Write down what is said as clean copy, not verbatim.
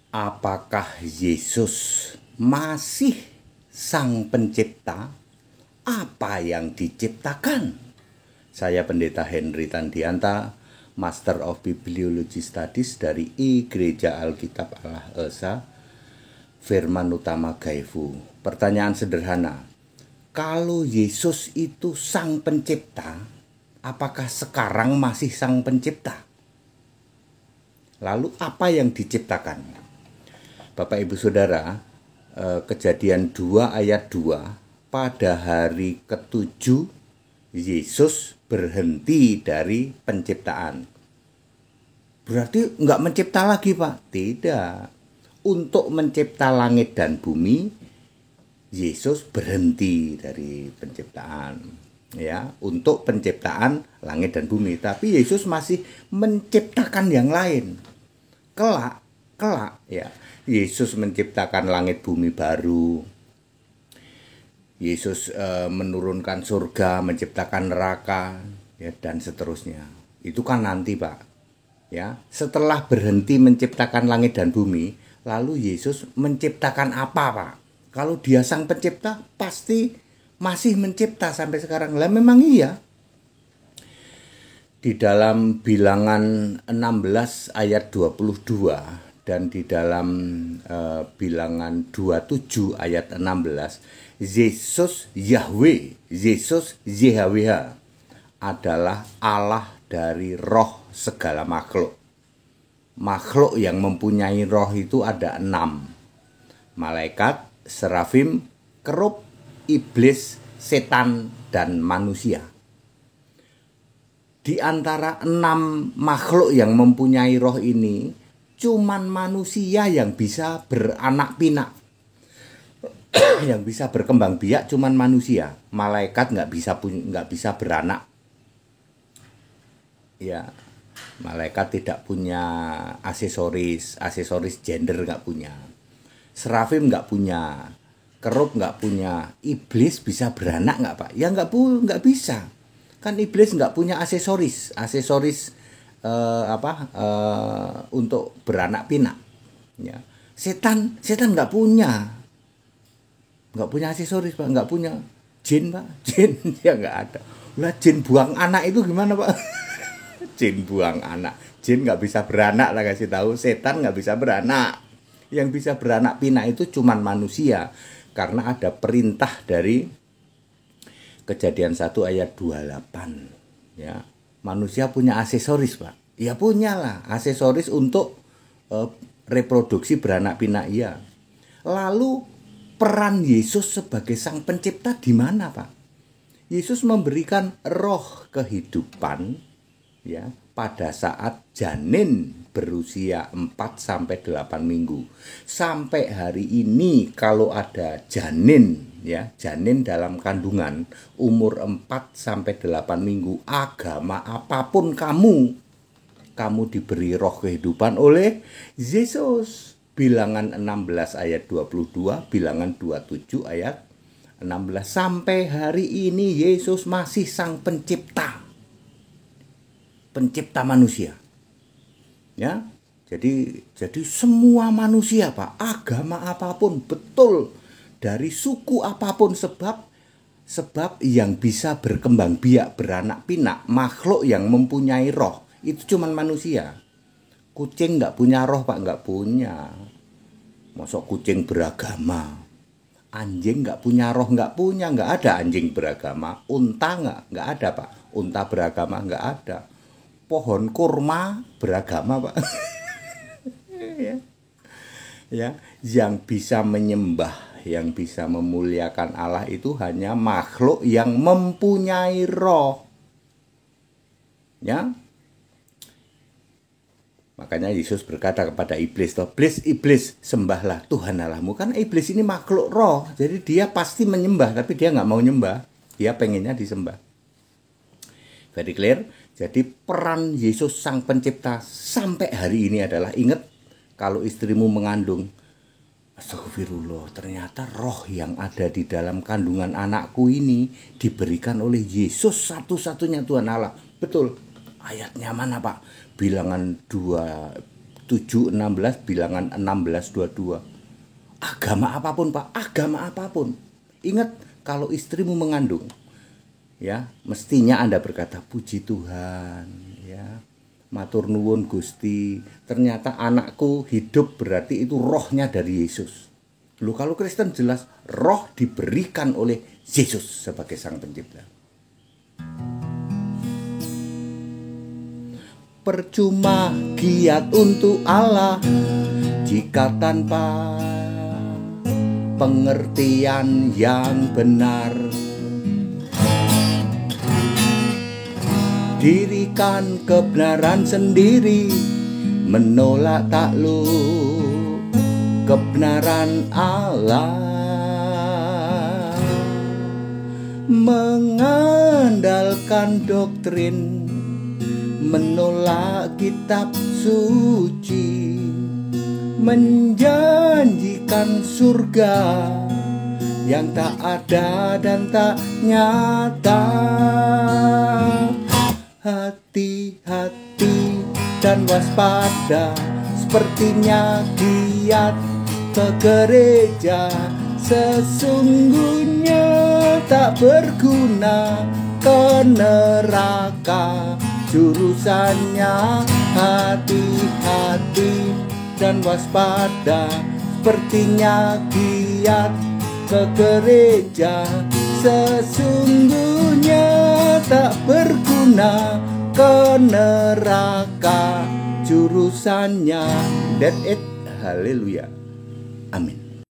Apakah Yesus masih Sang Pencipta? Apa yang diciptakan? Saya Pendeta Henry Tandianta, Master of Bibliology Studies dari Gereja Alkitab Allah Esa, Firman Utama Gaifu. Pertanyaan sederhana, kalau Yesus itu Sang Pencipta, apakah sekarang masih Sang Pencipta? Lalu apa yang diciptakan? Bapak Ibu Saudara, Kejadian 2 ayat 2, pada hari ke-7 Yesus berhenti dari penciptaan. Berarti nggak mencipta lagi, Pak? Tidak. Untuk mencipta langit dan bumi, Yesus berhenti dari penciptaan. Ya, untuk penciptaan langit dan bumi. Tapi Yesus masih menciptakan yang lain. Kelak, ya. Yesus menciptakan langit bumi baru. Yesus menurunkan surga, menciptakan neraka, ya, dan seterusnya. Itu kan nanti, Pak. Ya, setelah berhenti menciptakan langit dan bumi, lalu Yesus menciptakan apa, Pak? Kalau Dia Sang Pencipta, pasti masih mencipta sampai sekarang. Lah memang iya. Di dalam Bilangan 16 ayat 22 dan di dalam Bilangan 27 ayat 16, Yesus Yahweh, Yesus YHWH adalah Allah dari roh segala makhluk. Makhluk yang mempunyai roh itu ada 6. Malaikat, serafim, kerub, iblis, setan, dan manusia. Di antara 6 makhluk yang mempunyai roh ini, cuman manusia yang bisa beranak pinak. Yang bisa berkembang biak cuman manusia. Malaikat nggak bisa beranak. Ya, malaikat tidak punya aksesoris gender, nggak punya. Serafim nggak punya. Kerub nggak punya. Iblis bisa beranak nggak, Pak? Ya nggak bisa. Kan iblis nggak punya aksesoris untuk beranak pinak. Ya. Setan nggak punya aksesoris, Pak, nggak punya. Jin, Pak, jin ya nggak ada. Lah jin buang anak itu gimana, Pak? Jin buang anak, jin nggak bisa beranak lah, kasih tahu. Setan nggak bisa beranak. Yang bisa beranak pinak itu cuman manusia, karena ada perintah dari Kejadian 1 ayat 28. Ya, manusia punya aksesoris, Pak. Ya punya lah aksesoris untuk reproduksi beranak pinak, ya. Lalu peran Yesus sebagai Sang Pencipta di mana, Pak? Yesus memberikan roh kehidupan, ya, pada saat janin berusia 4 sampai 8 minggu. Sampai hari ini kalau ada janin, ya, janin dalam kandungan umur 4 sampai 8 minggu, agama apapun kamu diberi roh kehidupan oleh Yesus. Bilangan 16 ayat 22, Bilangan 27 ayat 16. Sampai hari ini Yesus masih Sang Pencipta manusia. Ya. Jadi semua manusia, Pak, agama apapun, betul, dari suku apapun, sebab yang bisa berkembang biak, beranak pinak, makhluk yang mempunyai roh itu cuman manusia. Kucing nggak punya roh, Pak, nggak punya. Masa kucing beragama? Anjing nggak punya roh, nggak ada anjing beragama. Unta nggak ada, Pak. Unta beragama nggak ada. Pohon kurma beragama, Pak. Ya, yang bisa menyembah, yang bisa memuliakan Allah itu hanya makhluk yang mempunyai roh. Ya. Makanya Yesus berkata kepada iblis, iblis, sembahlah Tuhan Allahmu. Kan iblis ini makhluk roh, jadi dia pasti menyembah, tapi dia nggak mau nyembah. Dia pengennya disembah. Very clear? Jadi peran Yesus Sang Pencipta sampai hari ini adalah, ingat, kalau istrimu mengandung, astagfirullah, ternyata roh yang ada di dalam kandungan anakku ini diberikan oleh Yesus, satu-satunya Tuhan Allah. Betul. Ayatnya mana, Pak? Bilangan 2 7:16, Bilangan 16:22. Agama apapun Pak, agama apapun. Ingat, kalau istrimu mengandung, ya mestinya Anda berkata puji Tuhan, ya matur nuwun Gusti, ternyata anakku hidup, berarti itu rohnya dari Yesus. Loh, kalau Kristen jelas roh diberikan oleh Yesus sebagai Sang Pencipta. Percuma giat untuk Allah jika tanpa pengertian yang benar. Dirikan kebenaran sendiri, menolak takluk kebenaran Allah. Mengandalkan doktrin, menolak kitab suci, menjanjikan surga yang tak ada dan tak nyata. Hati-hati dan waspada, sepertinya giat ke gereja, sesungguhnya tak berguna, ke neraka jurusannya. Hati-hati dan waspada, sepertinya giat ke gereja, sesungguhnya tak berguna, ke neraka jurusannya. That's it. Haleluya.